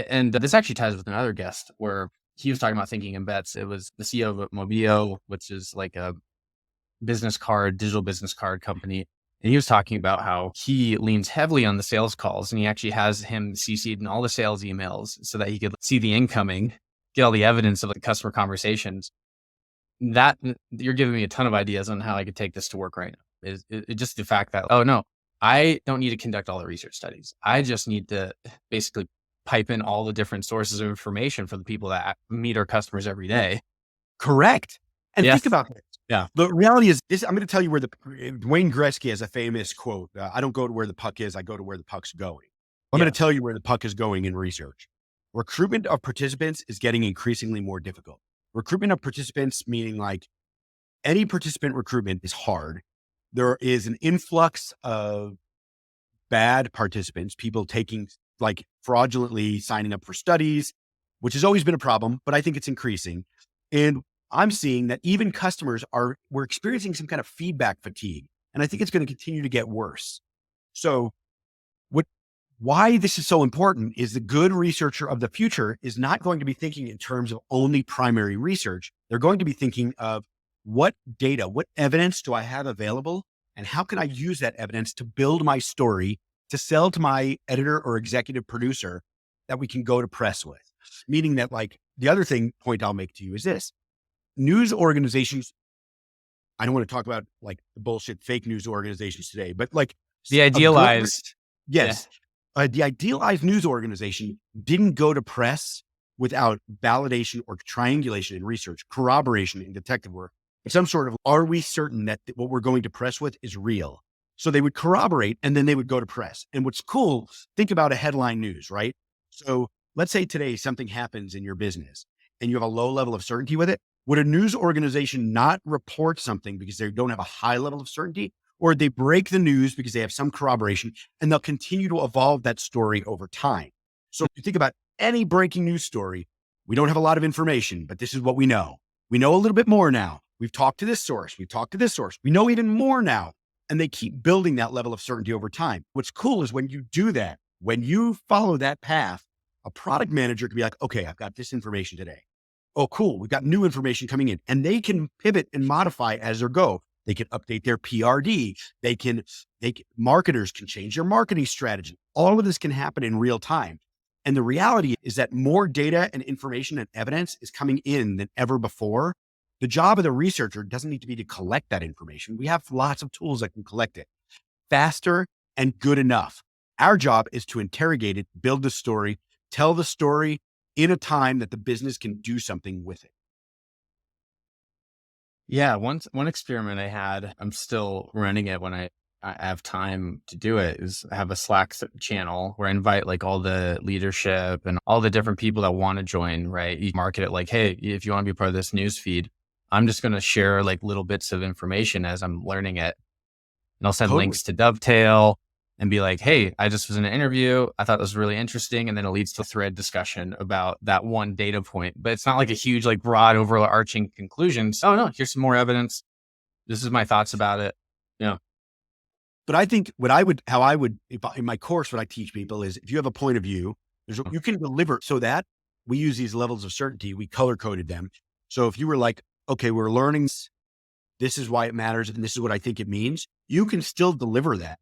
And this actually ties with another guest where he was talking about thinking in bets. It was the CEO of Mobio, which is like a digital business card company. And he was talking about how he leans heavily on the sales calls, and he actually has him CC'd in all the sales emails so that he could see the incoming, get all the evidence of the customer conversations. That you're giving me a ton of ideas on how I could take this to work right now. Just the fact that, oh no, I don't need to conduct all the research studies. I just need to basically pipe in all the different sources of information for the people that meet our customers every day. Correct. And think Yes. about this. Yeah. The reality is this. I'm going to tell you where Wayne Gretzky has a famous quote. I don't go to where the puck is. I go to where the puck's going. I'm going to tell you where the puck is going in research. Recruitment of participants is getting increasingly more difficult. Recruitment of participants, meaning like any participant recruitment is hard. There is an influx of bad participants, people taking like fraudulently signing up for studies, which has always been a problem, but I think it's increasing. And I'm seeing that even customers we're experiencing some kind of feedback fatigue. And I think it's going to continue to get worse. So why this is so important is the good researcher of the future is not going to be thinking in terms of only primary research. They're going to be thinking of what data, what evidence do I have available? And how can I use that evidence to build my story to sell to my editor or executive producer that we can go to press with? Meaning that like the other point I'll make to you is this. News organizations, I don't want to talk about like the bullshit fake news organizations today, but like the idealized. Yes. The idealized news organization didn't go to press without validation or triangulation in research, corroboration in detective work, some sort of, are we certain that what we're going to press with is real? So they would corroborate and then they would go to press. And what's cool, think about a headline news, right? So let's say today something happens in your business and you have a low level of certainty with it. Would a news organization not report something because they don't have a high level of certainty? Or they break the news because they have some corroboration and they'll continue to evolve that story over time. So if you think about any breaking news story, we don't have a lot of information, but this is what we know. We know a little bit more now. We've talked to this source. We've talked to this source. We know even more now. And they keep building that level of certainty over time. What's cool is when you do that, when you follow that path, a product manager can be like, okay, I've got this information today. Oh, cool. We've got new information coming in, and they can pivot and modify as they go. They can update their PRD. Marketers can change their marketing strategy. All of this can happen in real time. And the reality is that more data and information and evidence is coming in than ever before. The job of the researcher doesn't need to be to collect that information. We have lots of tools that can collect it faster and good enough. Our job is to interrogate it, build the story, tell the story in a time that the business can do something with it. Yeah, one experiment I had, I'm still running it when I have time to do it, is I have a Slack channel where I invite like all the leadership and all the different people that want to join, right? You market it like, hey, if you want to be part of this news feed, I'm just going to share like little bits of information as I'm learning it. And I'll send links to Dovetail and be like, hey, I just was in an interview. I thought it was really interesting. And then it leads to a thread discussion about that one data point. But it's not like a huge, like broad overarching conclusion. So, no, here's some more evidence. This is my thoughts about it. Yeah. But I think in my course, what I teach people is if you have a point of view, you can deliver so that we use these levels of certainty. We color coded them. So if you were like, okay, we're learning, this is why it matters. And this is what I think it means. You can still deliver that.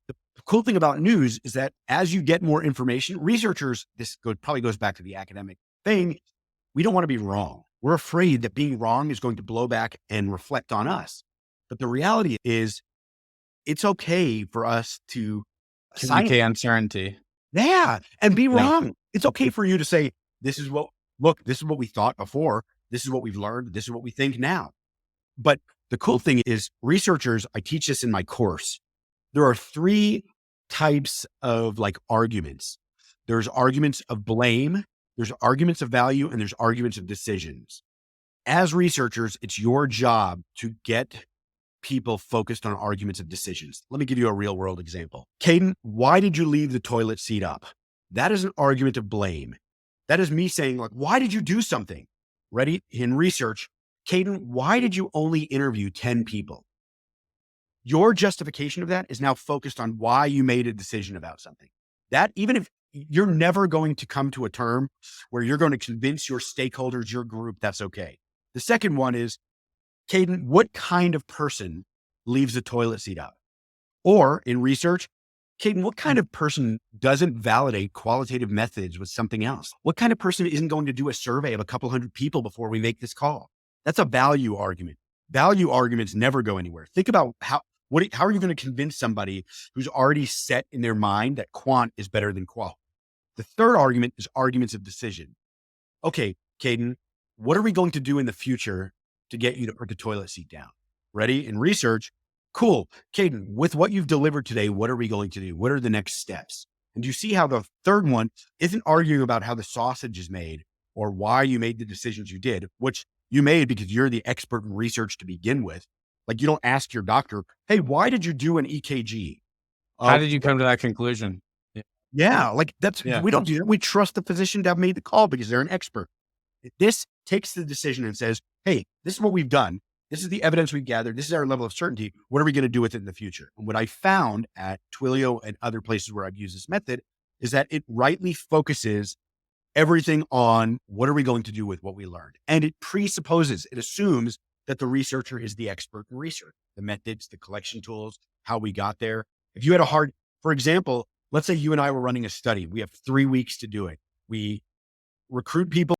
The cool thing about news is that as you get more information, researchers, probably goes back to the academic thing. We don't want to be wrong. We're afraid that being wrong is going to blow back and reflect on us. But the reality is it's okay for us to communicate uncertainty. Yeah. And be wrong. It's okay for you to say, this is what we thought before. This is what we've learned. This is what we think now. But the cool thing is researchers, I teach this in my course. There are 3 types of like arguments. There's arguments of blame, there's arguments of value, and there's arguments of decisions. As researchers, it's your job to get people focused on arguments of decisions. Let me give you a real world example. Caden, why did you leave the toilet seat up? That is an argument of blame. That is me saying like, why did you do something? Ready? In research, Caden, why did you only interview 10 people? Your justification of that is now focused on why you made a decision about something. That even if you're never going to come to a term where you're going to convince your stakeholders, your group, that's okay. The second one is, Caden, what kind of person leaves the toilet seat up? Or in research, Caden, what kind of person doesn't validate qualitative methods with something else? What kind of person isn't going to do a survey of a couple hundred people before we make this call? That's a value argument. Value arguments never go anywhere. Think about how are you going to convince somebody who's already set in their mind that quant is better than qual? The third argument is arguments of decision. Okay, Caden, what are we going to do in the future to get you to put the toilet seat down? Ready? In research, cool. Caden, with what you've delivered today, what are we going to do? What are the next steps? And you see how the third one isn't arguing about how the sausage is made or why you made the decisions you did, which you made because you're the expert in research to begin with. Like, you don't ask your doctor, hey, why did you do an EKG? How did you come to that conclusion? Yeah, like we don't do that. We trust the physician to have made the call because they're an expert. This takes the decision and says, hey, this is what we've done. This is the evidence we've gathered. This is our level of certainty. What are we going to do with it in the future? And what I found at Twilio and other places where I've used this method is that it rightly focuses everything on what are we going to do with what we learned. And it assumes that the researcher is the expert in research, the methods, the collection tools, how we got there. If you had for example, let's say you and I were running a study. We have 3 weeks to do it. We recruit people